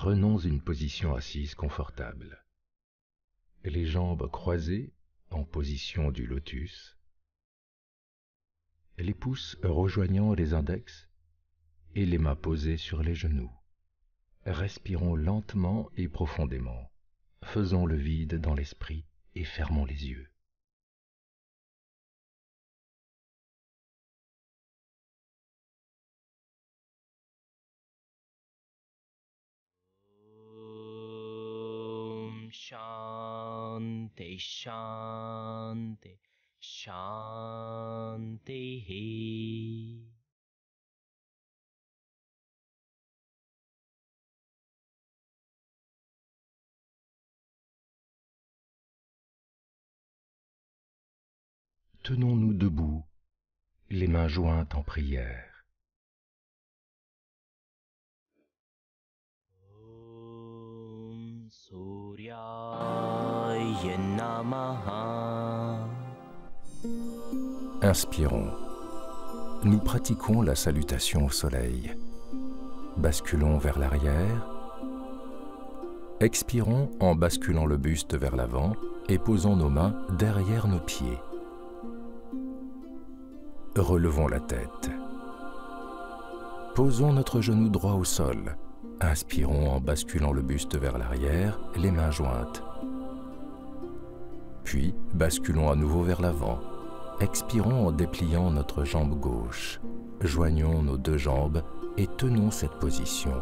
Prenons une position assise confortable. Les jambes croisées en position du lotus, les pouces rejoignant les index et les mains posées sur les genoux. Respirons lentement et profondément. Faisons le vide dans l'esprit et fermons les yeux. Shanti Shanti Shanti. Tenons-nous debout, les mains jointes en prière. Om Suryaya Namaha. Inspirons. Nous pratiquons la salutation au soleil. Basculons vers l'arrière. Expirons en basculant le buste vers l'avant et posons nos mains derrière nos pieds. Relevons la tête. Posons notre genou droit au sol. Inspirons en basculant le buste vers l'arrière, les mains jointes. Puis, basculons à nouveau vers l'avant. Expirons en dépliant notre jambe gauche. Joignons nos deux jambes et tenons cette position.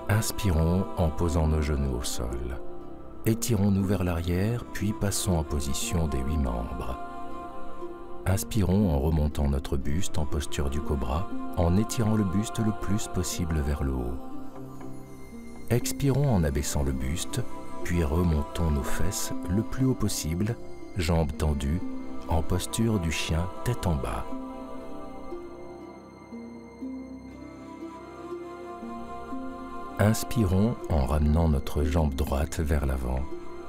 Inspirons en posant nos genoux au sol. Étirons-nous vers l'arrière, puis passons en position des 8 membres. Inspirons en remontant notre buste en posture du cobra, en étirant le buste le plus possible vers le haut. Expirons en abaissant le buste, puis remontons nos fesses le plus haut possible, jambes tendues, en posture du chien tête en bas. Inspirons en ramenant notre jambe droite vers l'avant.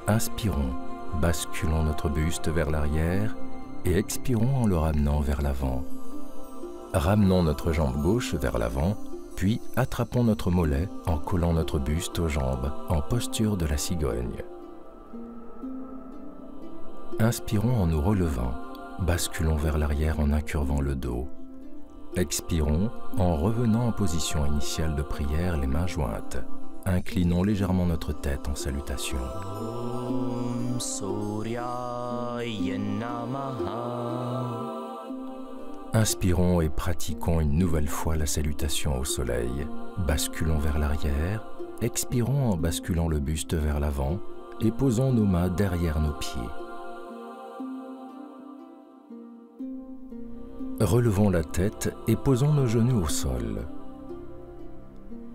Inspirons, basculons notre buste vers l'arrière et expirons en le ramenant vers l'avant. Ramenons notre jambe gauche vers l'avant, puis attrapons notre mollet en collant notre buste aux jambes en posture de la cigogne. Inspirons en nous relevant, basculons vers l'arrière en incurvant le dos. Expirons en revenant en position initiale de prière, les mains jointes. Inclinons légèrement notre tête en salutation. Om Suryaya Namaha. Inspirons et pratiquons une nouvelle fois la salutation au soleil. Basculons vers l'arrière. Expirons en basculant le buste vers l'avant et posons nos mains derrière nos pieds. Relevons la tête et posons nos genoux au sol.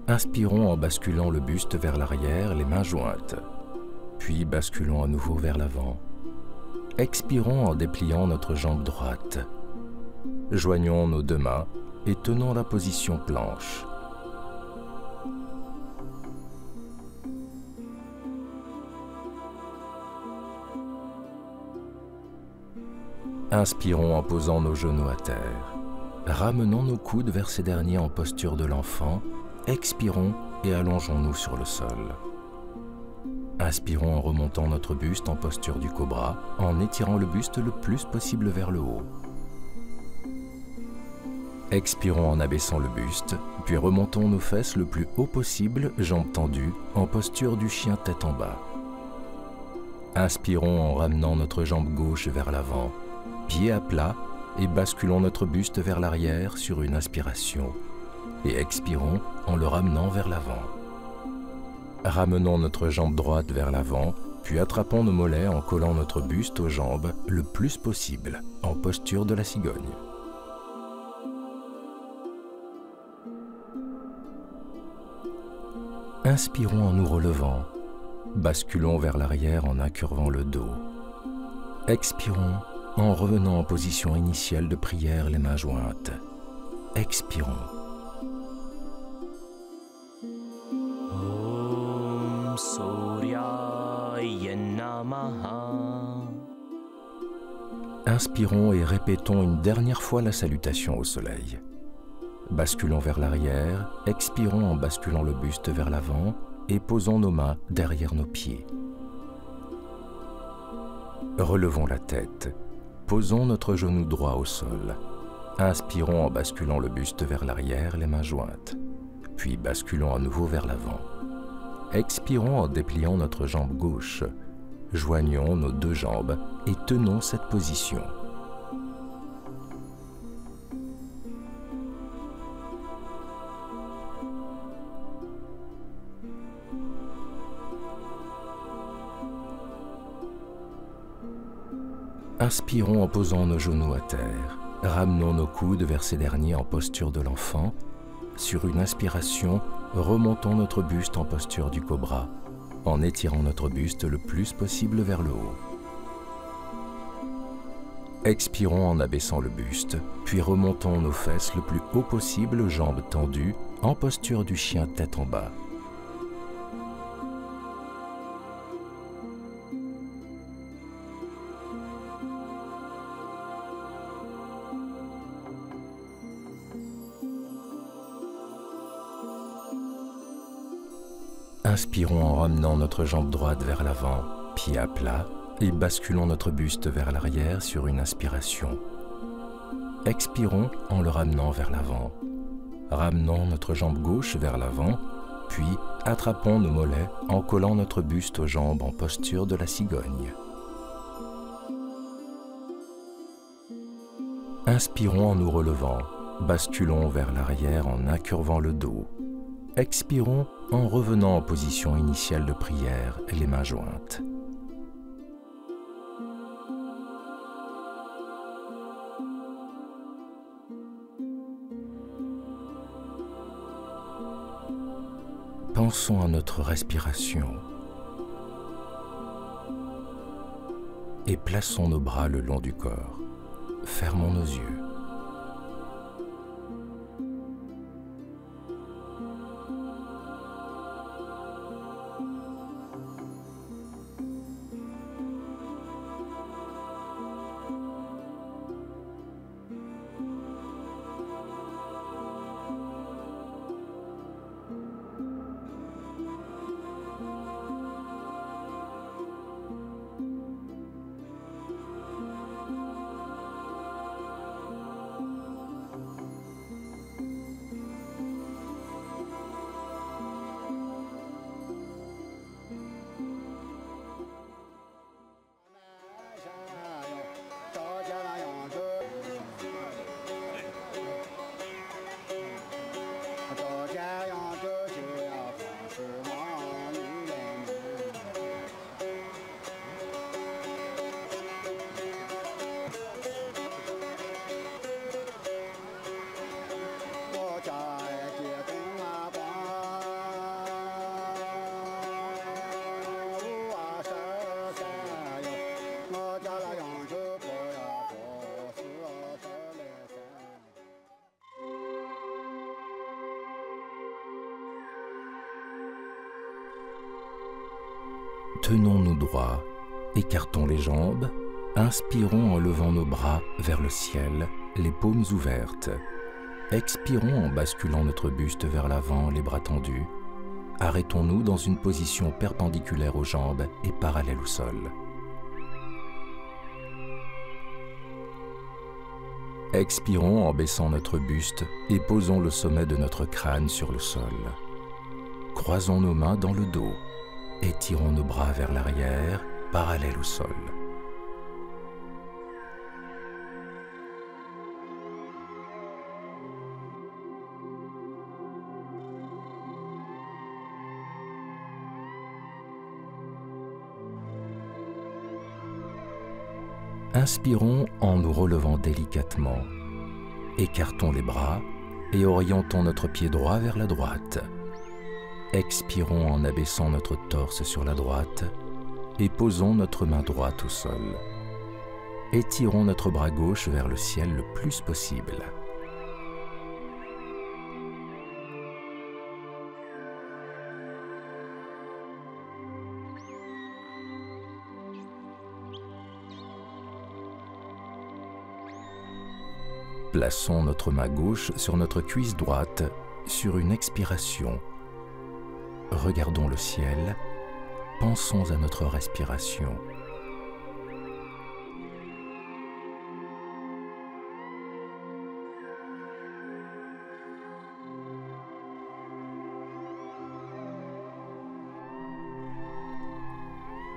Inspirons en basculant le buste vers l'arrière, les mains jointes. Puis basculons à nouveau vers l'avant. Expirons en dépliant notre jambe droite. Joignons nos deux mains et tenons la position planche. Inspirons en posant nos genoux à terre. Ramenons nos coudes vers ces derniers en posture de l'enfant. Expirons et allongeons-nous sur le sol. Inspirons en remontant notre buste en posture du cobra, en étirant le buste le plus possible vers le haut. Expirons en abaissant le buste, puis remontons nos fesses le plus haut possible, jambes tendues, en posture du chien tête en bas. Inspirons en ramenant notre jambe gauche vers l'avant, pied à plat, et basculons notre buste vers l'arrière sur une inspiration. Et expirons en le ramenant vers l'avant. Ramenons notre jambe droite vers l'avant, puis attrapons nos mollets en collant notre buste aux jambes le plus possible, en posture de la cigogne. Inspirons en nous relevant. Basculons vers l'arrière en incurvant le dos. Expirons en revenant en position initiale de prière, les mains jointes. Expirons. Suryaya Namaha. Inspirons et répétons une dernière fois la salutation au soleil. Basculons vers l'arrière, expirons en basculant le buste vers l'avant et posons nos mains derrière nos pieds. Relevons la tête, posons notre genou droit au sol. Inspirons en basculant le buste vers l'arrière, les mains jointes. Puis basculons à nouveau vers l'avant. Expirons en dépliant notre jambe gauche. Joignons nos deux jambes et tenons cette position. Inspirons en posant nos genoux à terre. Ramenons nos coudes vers ces derniers en posture de l'enfant. Sur une inspiration, remontons notre buste en posture du cobra, en étirant notre buste le plus possible vers le haut. Expirons en abaissant le buste, puis remontons nos fesses le plus haut possible, jambes tendues, en posture du chien tête en bas. Inspirons en ramenant notre jambe droite vers l'avant, pied à plat, et basculons notre buste vers l'arrière sur une inspiration. Expirons en le ramenant vers l'avant. Ramenons notre jambe gauche vers l'avant, puis attrapons nos mollets en collant notre buste aux jambes en posture de la cigogne. Inspirons en nous relevant, basculons vers l'arrière en incurvant le dos. Expirons en revenant en position initiale de prière, les mains jointes. Pensons à notre respiration et plaçons nos bras le long du corps. Fermons nos yeux. Tenons-nous droits, écartons les jambes, inspirons en levant nos bras vers le ciel, les paumes ouvertes. Expirons en basculant notre buste vers l'avant, les bras tendus. Arrêtons-nous dans une position perpendiculaire aux jambes et parallèle au sol. Expirons en baissant notre buste et posons le sommet de notre crâne sur le sol. Croisons nos mains dans le dos. Étirons nos bras vers l'arrière, parallèles au sol. Inspirons en nous relevant délicatement. Écartons les bras et orientons notre pied droit vers la droite. Expirons en abaissant notre torse sur la droite et posons notre main droite au sol. Étirons notre bras gauche vers le ciel le plus possible. Plaçons notre main gauche sur notre cuisse droite sur une expiration. Regardons le ciel, pensons à notre respiration.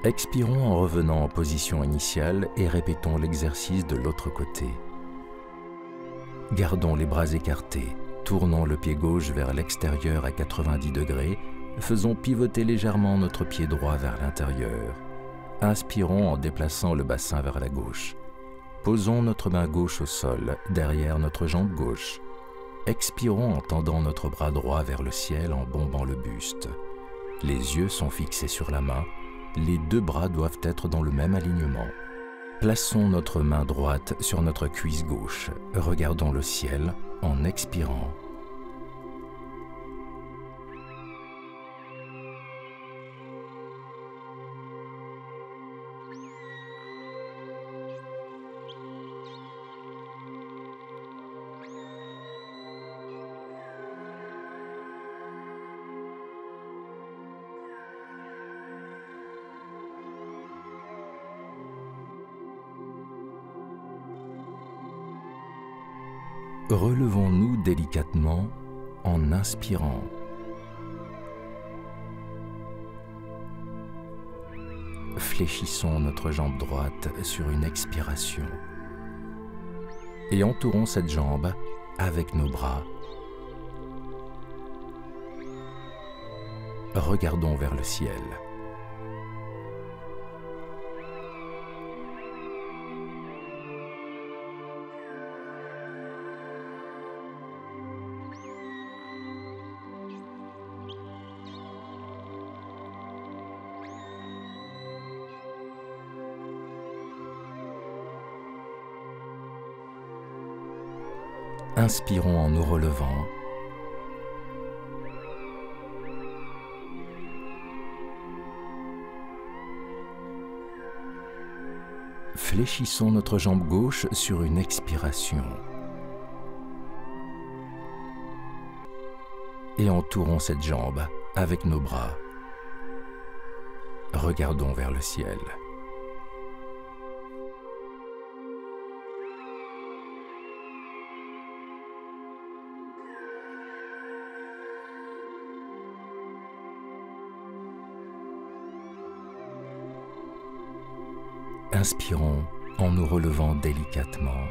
Expirons en revenant en position initiale et répétons l'exercice de l'autre côté. Gardons les bras écartés, tournons le pied gauche vers l'extérieur à 90 degrés, faisons pivoter légèrement notre pied droit vers l'intérieur. Inspirons en déplaçant le bassin vers la gauche. Posons notre main gauche au sol, derrière notre jambe gauche. Expirons en tendant notre bras droit vers le ciel en bombant le buste. Les yeux sont fixés sur la main. Les deux bras doivent être dans le même alignement. Plaçons notre main droite sur notre cuisse gauche. Regardons le ciel en expirant. Relevons-nous délicatement en inspirant. Fléchissons notre jambe droite sur une expiration et entourons cette jambe avec nos bras. Regardons vers le ciel. Inspirons en nous relevant. Fléchissons notre jambe gauche sur une expiration. Et entourons cette jambe avec nos bras. Regardons vers le ciel. Inspirons en nous relevant délicatement.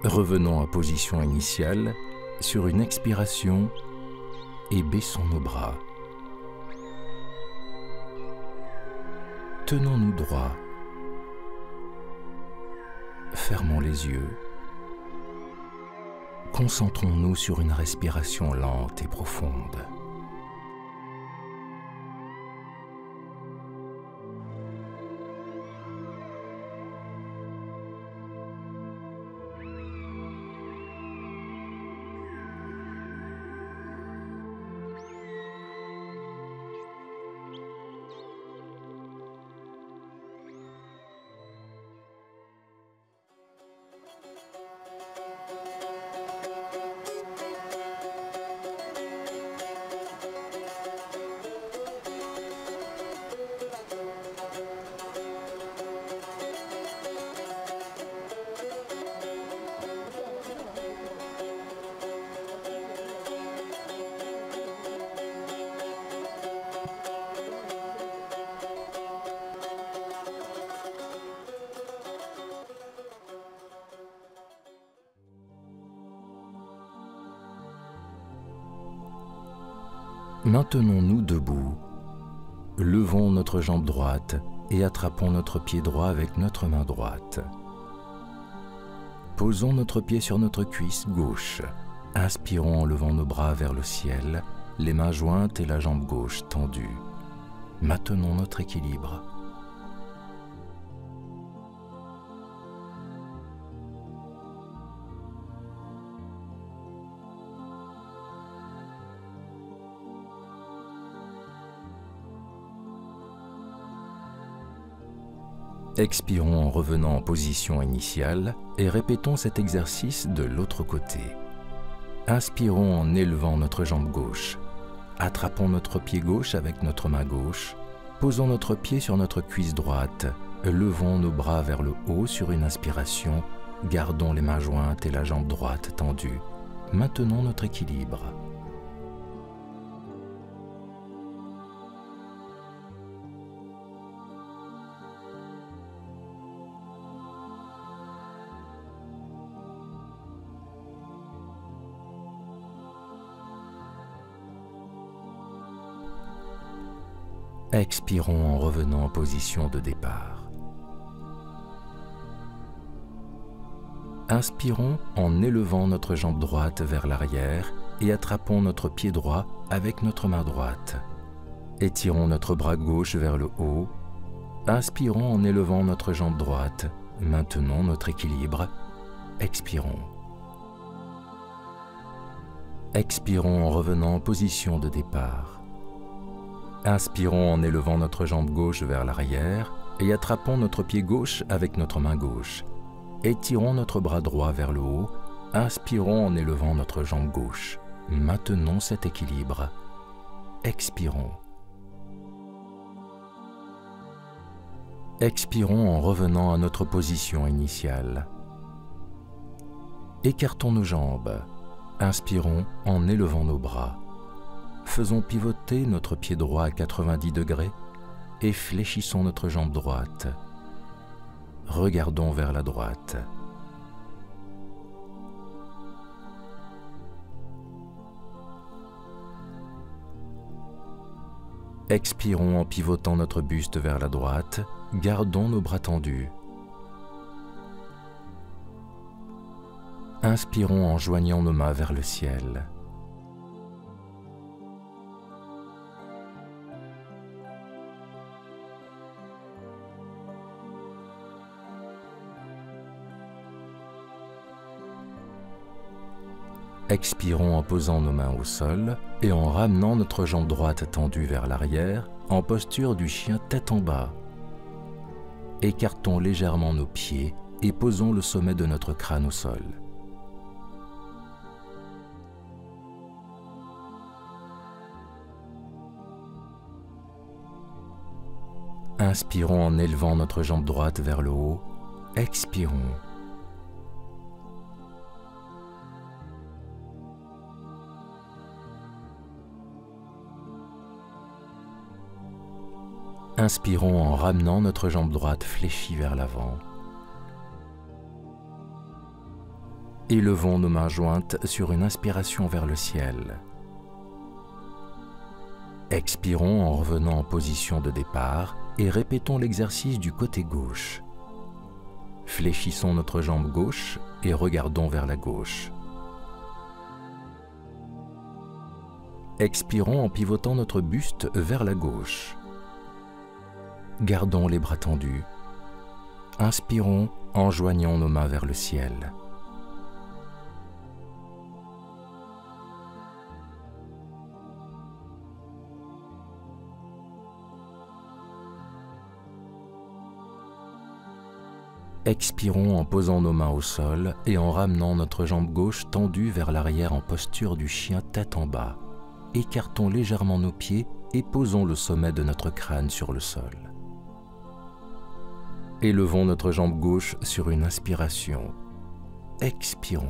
Revenons à position initiale sur une expiration et baissons nos bras. Tenons-nous droits. Fermons les yeux. Concentrons-nous sur une respiration lente et profonde. Maintenons-nous debout, levons notre jambe droite et attrapons notre pied droit avec notre main droite. Posons notre pied sur notre cuisse gauche. Inspirons en levant nos bras vers le ciel, les mains jointes et la jambe gauche tendue. Maintenons notre équilibre. Expirons en revenant en position initiale et répétons cet exercice de l'autre côté. Inspirons en élevant notre jambe gauche. Attrapons notre pied gauche avec notre main gauche. Posons notre pied sur notre cuisse droite. Levons nos bras vers le haut sur une inspiration. Gardons les mains jointes et la jambe droite tendue. Maintenons notre équilibre. Expirons en revenant en position de départ. Inspirons en élevant notre jambe droite vers l'arrière et attrapons notre pied droit avec notre main droite. Étirons notre bras gauche vers le haut. Inspirons en élevant notre jambe droite. Maintenons notre équilibre. Expirons. Expirons en revenant en position de départ. Inspirons en élevant notre jambe gauche vers l'arrière et attrapons notre pied gauche avec notre main gauche. Étirons notre bras droit vers le haut. Inspirons en élevant notre jambe gauche. Maintenons cet équilibre. Expirons. Expirons en revenant à notre position initiale. Écartons nos jambes. Inspirons en élevant nos bras. Faisons pivoter notre pied droit à 90 degrés et fléchissons notre jambe droite. Regardons vers la droite. Expirons en pivotant notre buste vers la droite. Gardons nos bras tendus. Inspirons en joignant nos mains vers le ciel. Expirons en posant nos mains au sol et en ramenant notre jambe droite tendue vers l'arrière en posture du chien tête en bas. Écartons légèrement nos pieds et posons le sommet de notre crâne au sol. Inspirons en élevant notre jambe droite vers le haut. Expirons. Inspirons en ramenant notre jambe droite fléchie vers l'avant. Élevons nos mains jointes sur une inspiration vers le ciel. Expirons en revenant en position de départ et répétons l'exercice du côté gauche. Fléchissons notre jambe gauche et regardons vers la gauche. Expirons en pivotant notre buste vers la gauche. Gardons les bras tendus. Inspirons en joignant nos mains vers le ciel. Expirons en posant nos mains au sol et en ramenant notre jambe gauche tendue vers l'arrière en posture du chien tête en bas. Écartons légèrement nos pieds et posons le sommet de notre crâne sur le sol. Élevons notre jambe gauche sur une inspiration. Expirons.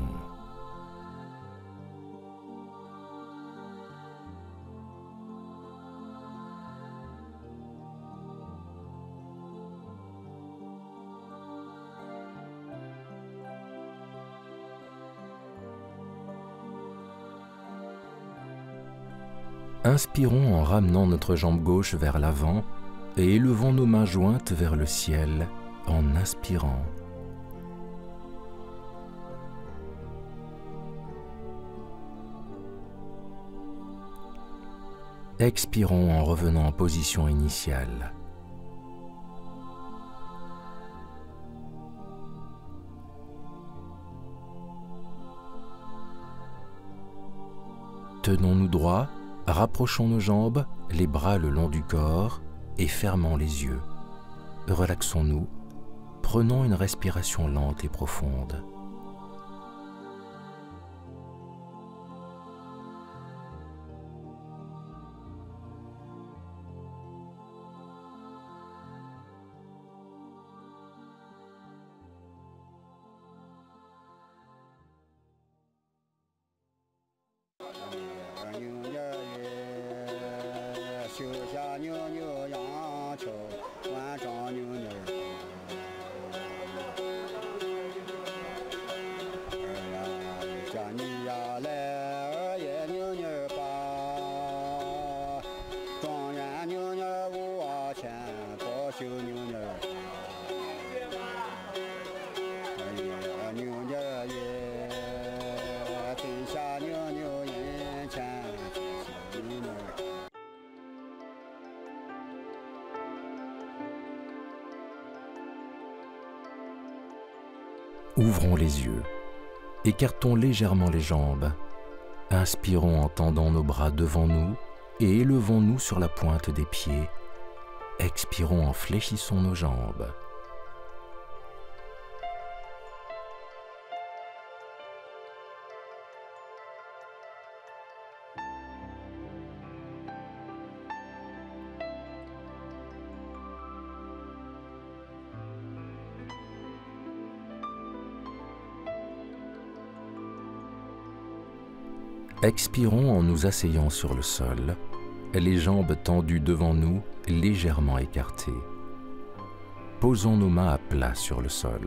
Inspirons en ramenant notre jambe gauche vers l'avant et élevons nos mains jointes vers le ciel en inspirant. Expirons en revenant en position initiale. Tenons-nous droits, rapprochons nos jambes, les bras le long du corps et fermons les yeux. Relaxons-nous prenons une respiration lente et profonde. Ouvrons les yeux, écartons légèrement les jambes, inspirons en tendant nos bras devant nous et élevons-nous sur la pointe des pieds, expirons en fléchissant nos jambes. Expirons en nous asseyant sur le sol, les jambes tendues devant nous, légèrement écartées. Posons nos mains à plat sur le sol.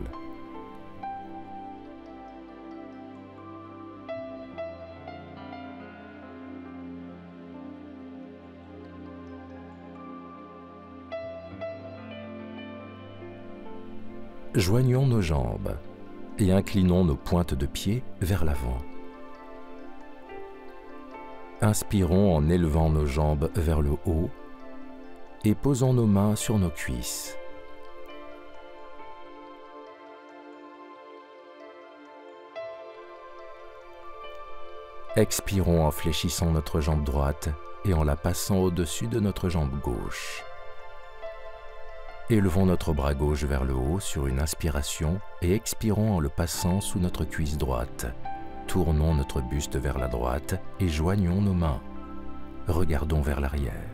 Joignons nos jambes et inclinons nos pointes de pied vers l'avant. Inspirons en élevant nos jambes vers le haut et posons nos mains sur nos cuisses. Expirons en fléchissant notre jambe droite et en la passant au-dessus de notre jambe gauche. Élevons notre bras gauche vers le haut sur une inspiration et expirons en le passant sous notre cuisse droite. Tournons notre buste vers la droite et joignons nos mains. Regardons vers l'arrière.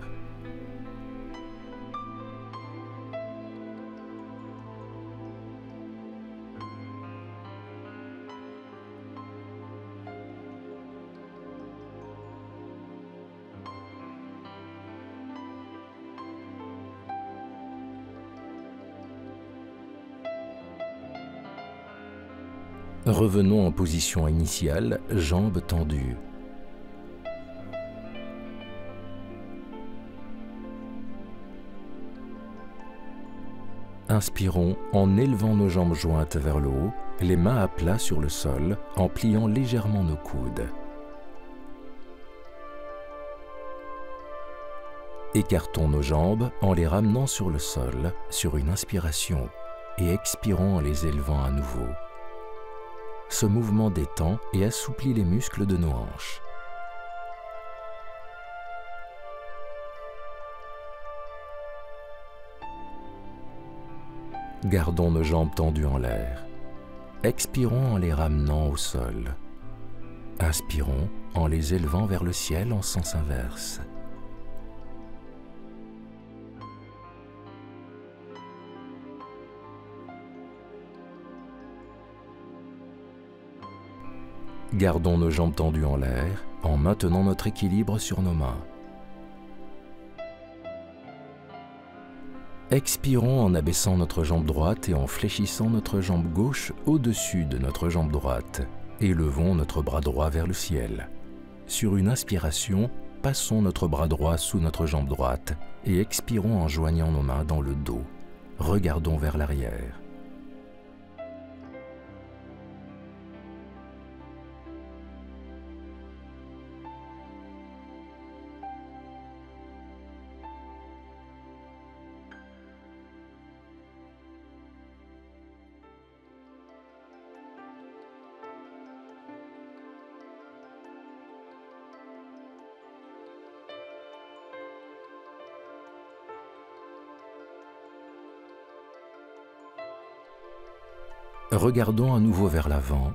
Revenons en position initiale, jambes tendues. Inspirons en élevant nos jambes jointes vers le haut, les mains à plat sur le sol, en pliant légèrement nos coudes. Écartons nos jambes en les ramenant sur le sol, sur une inspiration, et expirons en les élevant à nouveau. Ce mouvement détend et assouplit les muscles de nos hanches. Gardons nos jambes tendues en l'air. Expirons en les ramenant au sol. Inspirons en les élevant vers le ciel en sens inverse. Gardons nos jambes tendues en l'air en maintenant notre équilibre sur nos mains. Expirons en abaissant notre jambe droite et en fléchissant notre jambe gauche au-dessus de notre jambe droite. Élevons notre bras droit vers le ciel. Sur une inspiration, passons notre bras droit sous notre jambe droite et expirons en joignant nos mains dans le dos. Regardons vers l'arrière. Regardons à nouveau vers l'avant,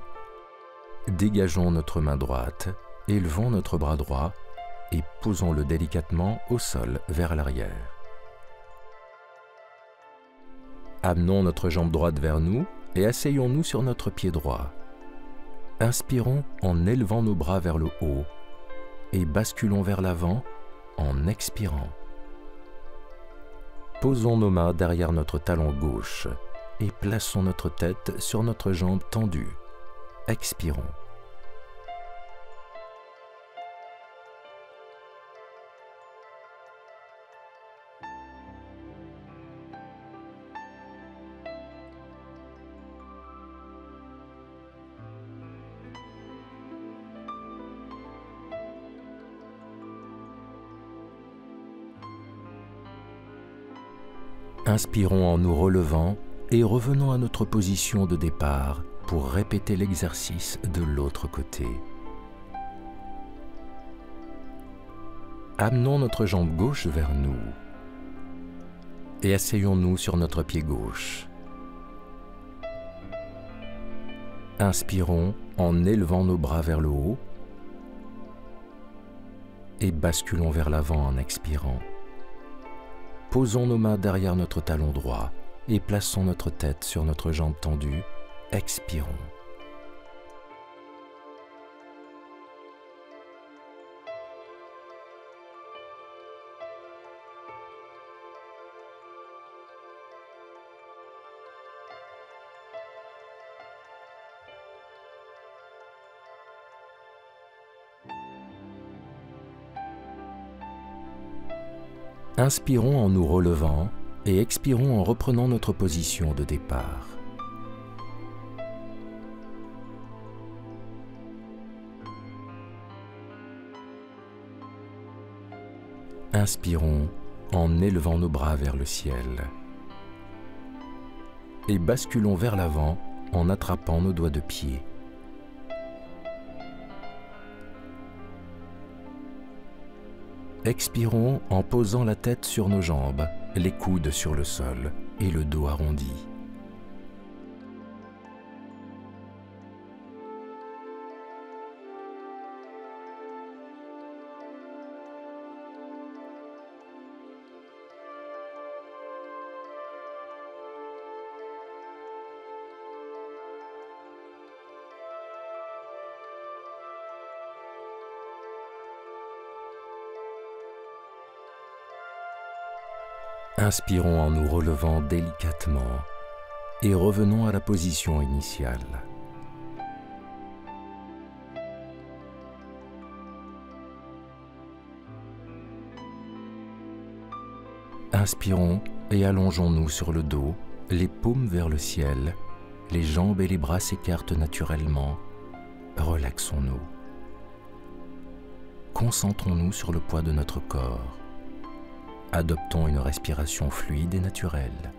dégageons notre main droite, élevons notre bras droit et posons-le délicatement au sol vers l'arrière. Amenons notre jambe droite vers nous et asseyons-nous sur notre pied droit. Inspirons en élevant nos bras vers le haut et basculons vers l'avant en expirant. Posons nos mains derrière notre talon gauche et plaçons notre tête sur notre jambe tendue. Expirons. Inspirons en nous relevant et revenons à notre position de départ pour répéter l'exercice de l'autre côté. Amenons notre jambe gauche vers nous et asseyons-nous sur notre pied gauche. Inspirons en élevant nos bras vers le haut et basculons vers l'avant en expirant. Posons nos mains derrière notre talon droit et plaçons notre tête sur notre jambe tendue. Expirons. Inspirons en nous relevant et expirons en reprenant notre position de départ. Inspirons en élevant nos bras vers le ciel. Et basculons vers l'avant en attrapant nos doigts de pied. Expirons en posant la tête sur nos jambes, les coudes sur le sol et le dos arrondi. Inspirons en nous relevant délicatement et revenons à la position initiale. Inspirons et allongeons-nous sur le dos, les paumes vers le ciel, les jambes et les bras s'écartent naturellement. Relaxons-nous. Concentrons-nous sur le poids de notre corps. Adoptons une respiration fluide et naturelle.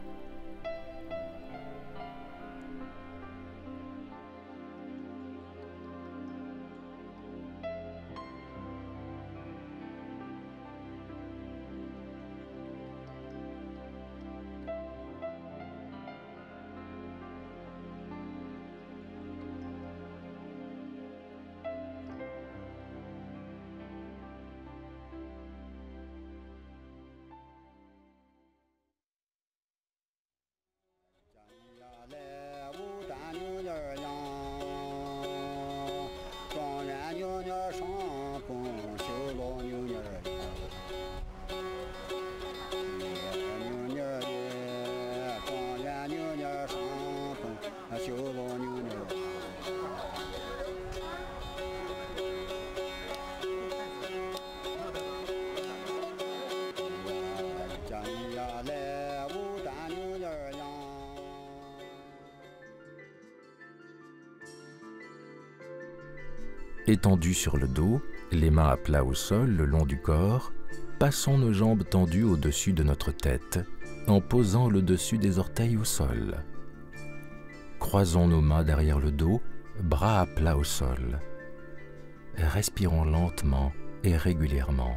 Étendus sur le dos, les mains à plat au sol le long du corps, passons nos jambes tendues au-dessus de notre tête en posant le dessus des orteils au sol. Croisons nos mains derrière le dos, bras à plat au sol. Respirons lentement et régulièrement.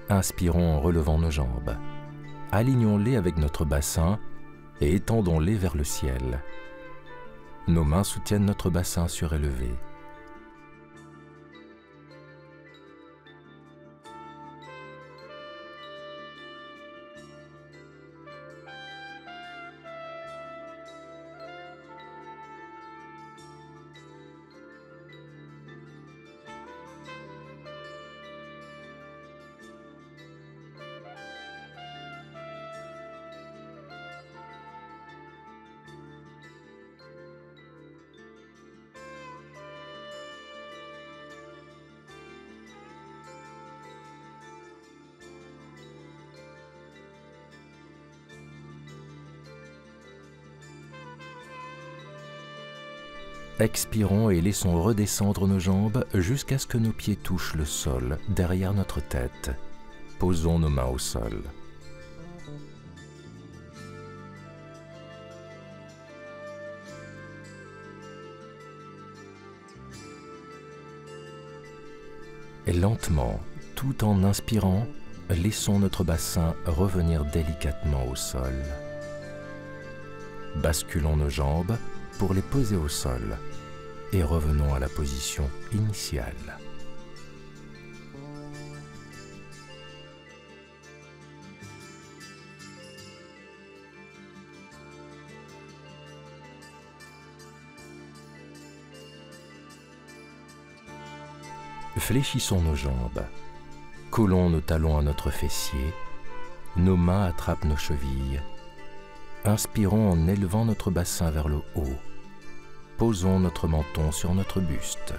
Inspirons en relevant nos jambes. Alignons-les avec notre bassin et étendons-les vers le ciel. Nos mains soutiennent notre bassin surélevé. Expirons et laissons redescendre nos jambes jusqu'à ce que nos pieds touchent le sol derrière notre tête. Posons nos mains au sol. Et lentement, tout en inspirant, laissons notre bassin revenir délicatement au sol. Basculons nos jambes pour les poser au sol et revenons à la position initiale. Fléchissons nos jambes, collons nos talons à notre fessier, nos mains attrapent nos chevilles. Inspirons en élevant notre bassin vers le haut. Posons notre menton sur notre buste.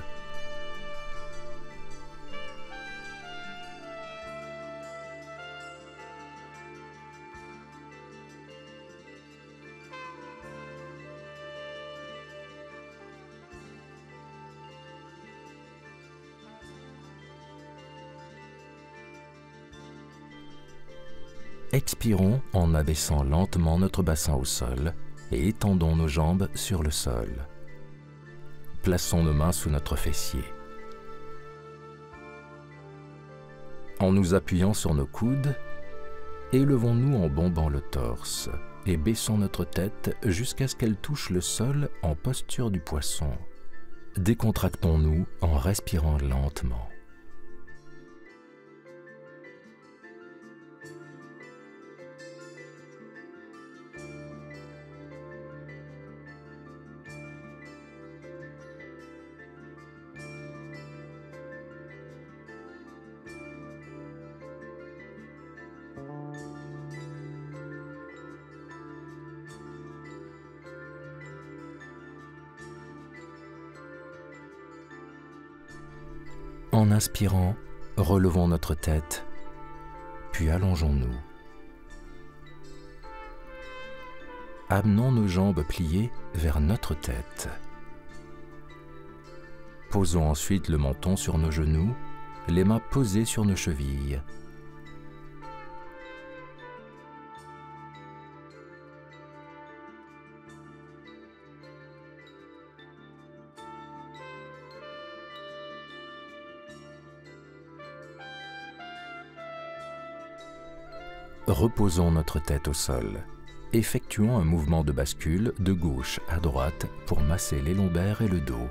Expirons en abaissant lentement notre bassin au sol et étendons nos jambes sur le sol. Plaçons nos mains sous notre fessier. En nous appuyant sur nos coudes, élevons-nous en bombant le torse et baissons notre tête jusqu'à ce qu'elle touche le sol en posture du poisson. Décontractons-nous en respirant lentement. En inspirant, relevons notre tête, puis allongeons-nous. Amenons nos jambes pliées vers notre tête. Posons ensuite le menton sur nos genoux, les mains posées sur nos chevilles. Reposons notre tête au sol. Effectuons un mouvement de bascule de gauche à droite pour masser les lombaires et le dos.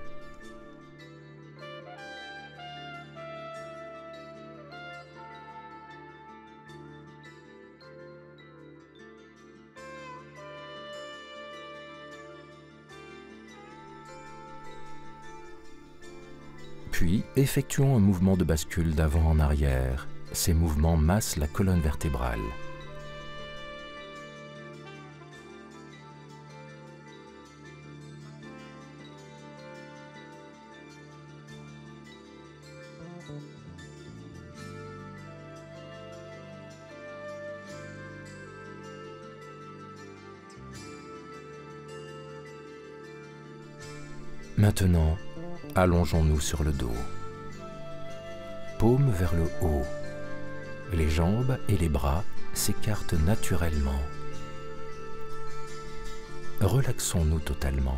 Puis, effectuons un mouvement de bascule d'avant en arrière. Ces mouvements massent la colonne vertébrale. Maintenant, allongeons-nous sur le dos. Paume vers le haut. Les jambes et les bras s'écartent naturellement. Relaxons-nous totalement.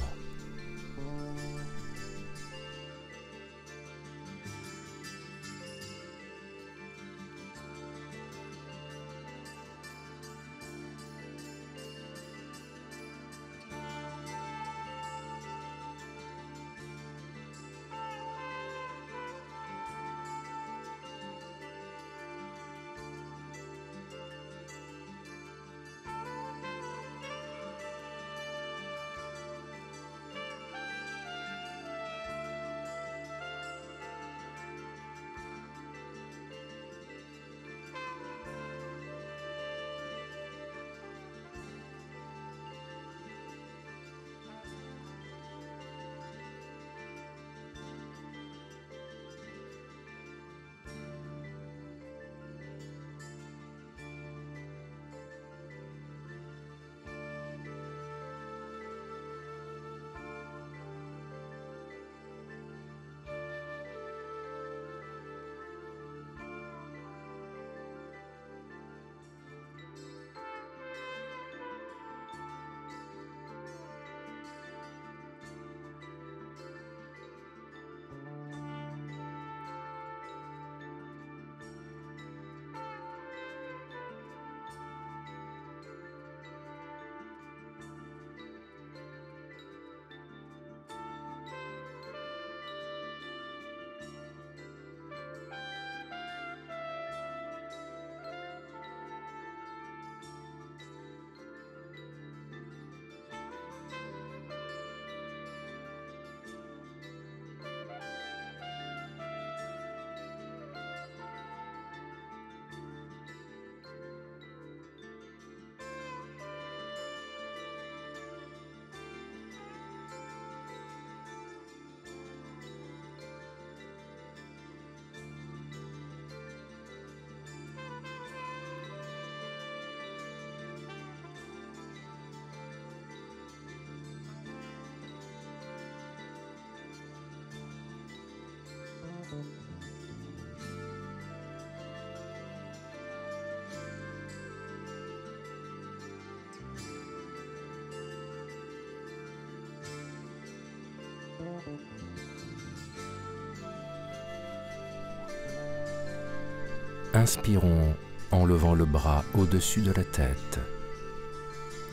Inspirons en levant le bras au-dessus de la tête.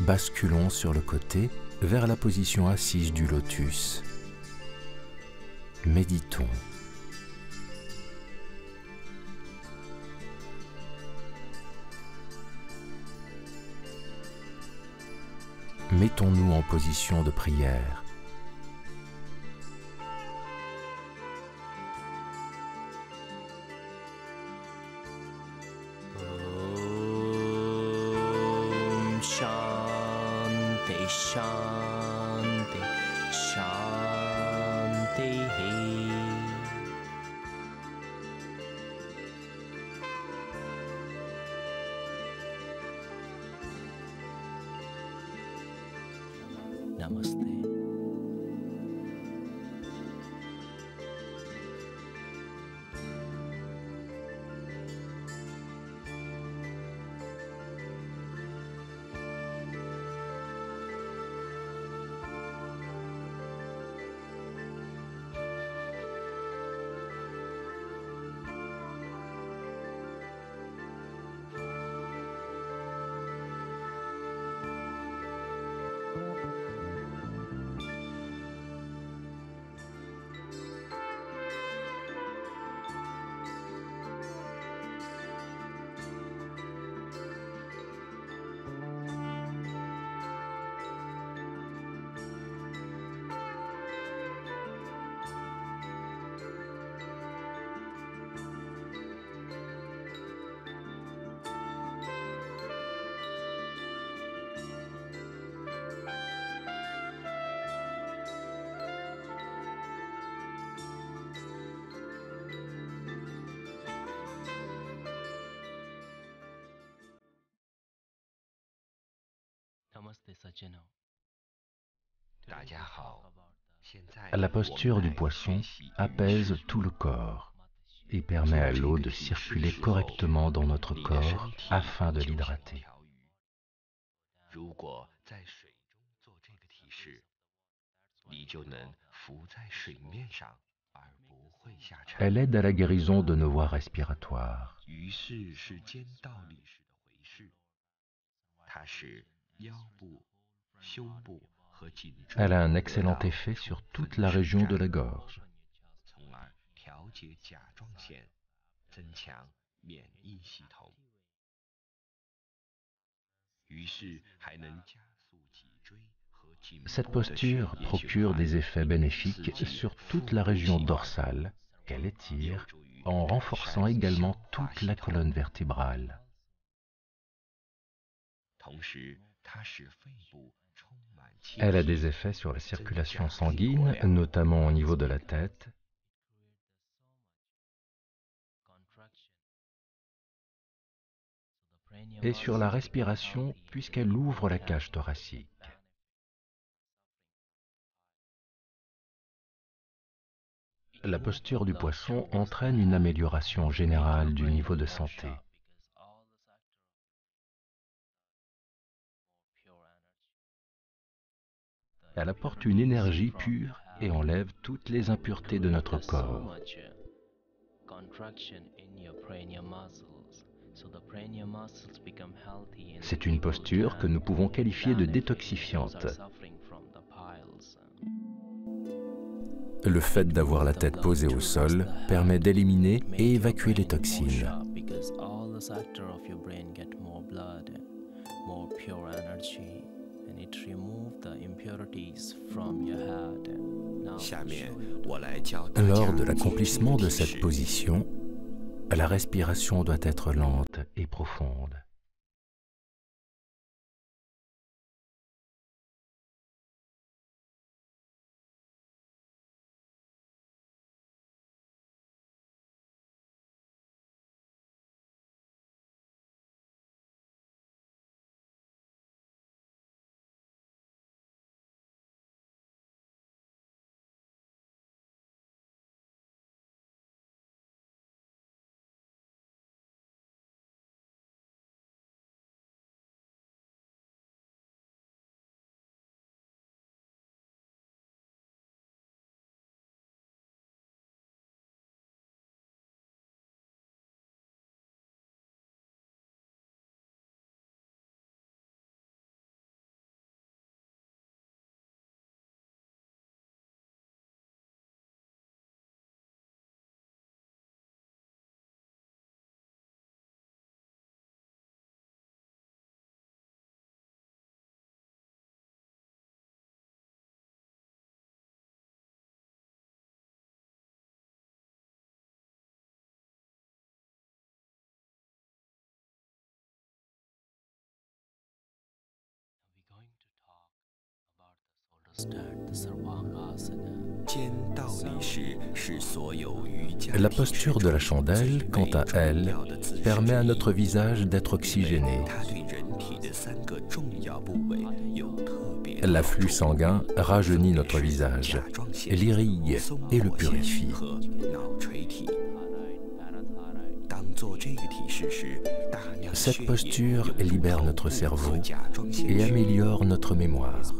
Basculons sur le côté vers la position assise du lotus. Méditons. Mettons-nous en position de prière. Om Shanti Shanti Shanti. Namaste. La posture du poisson apaise tout le corps et permet à l'eau de circuler correctement dans notre corps afin de l'hydrater. Elle aide à la guérison de nos voies respiratoires. Elle a un excellent effet sur toute la région de la gorge. Cette posture procure des effets bénéfiques sur toute la région dorsale qu'elle étire en renforçant également toute la colonne vertébrale. Elle a des effets sur la circulation sanguine, notamment au niveau de la tête, et sur la respiration puisqu'elle ouvre la cage thoracique. La posture du poisson entraîne une amélioration générale du niveau de santé. Elle apporte une énergie pure et enlève toutes les impuretés de notre corps. C'est une posture que nous pouvons qualifier de détoxifiante. Le fait d'avoir la tête posée au sol permet d'éliminer et évacuer les toxines. Lors de l'accomplissement de cette position, la respiration doit être lente et profonde. La posture de la chandelle, quant à elle, permet à notre visage d'être oxygéné. L'afflux sanguin rajeunit notre visage, l'irrigue et le purifie. Cette posture libère notre cerveau et améliore notre mémoire.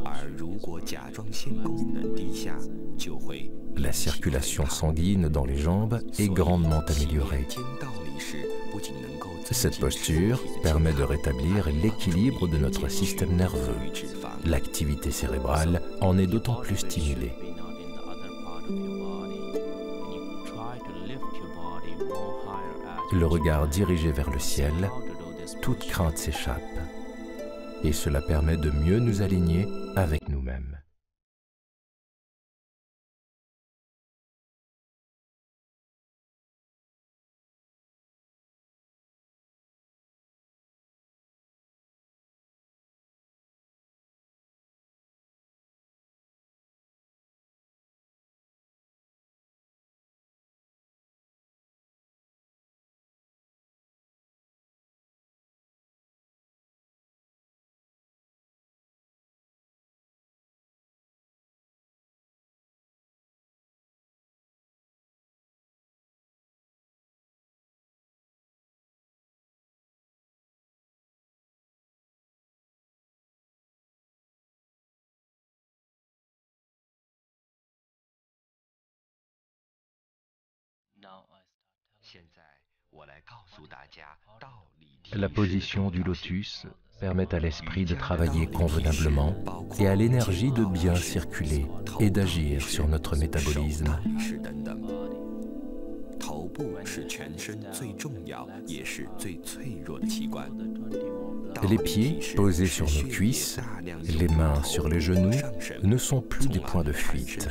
La circulation sanguine dans les jambes est grandement améliorée. Cette posture permet de rétablir l'équilibre de notre système nerveux. L'activité cérébrale en est d'autant plus stimulée. Le regard dirigé vers le ciel, toute crainte s'échappe. Et cela permet de mieux nous aligner avec nous-mêmes. La position du lotus permet à l'esprit de travailler convenablement et à l'énergie de bien circuler et d'agir sur notre métabolisme. Les pieds posés sur nos cuisses, les mains sur les genoux, ne sont plus des points de fuite.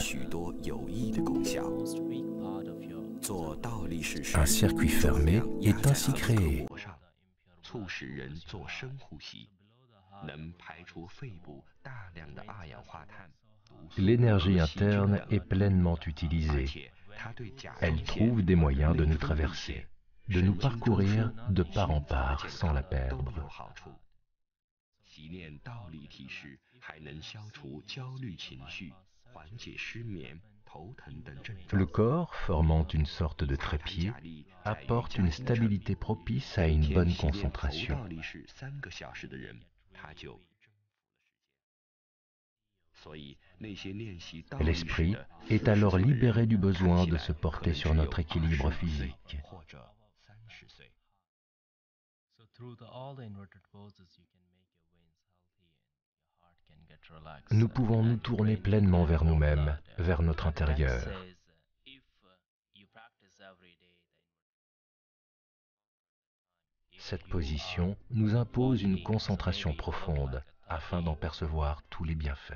Un circuit fermé est ainsi créé. L'énergie interne est pleinement utilisée. Elle trouve des moyens de nous traverser, de nous parcourir de part en part sans la perdre. Le corps, formant une sorte de trépied, apporte une stabilité propice à une bonne concentration. L'esprit est alors libéré du besoin de se porter sur notre équilibre physique. Nous pouvons nous tourner pleinement vers nous-mêmes, vers notre intérieur. Cette position nous impose une concentration profonde afin d'en percevoir tous les bienfaits.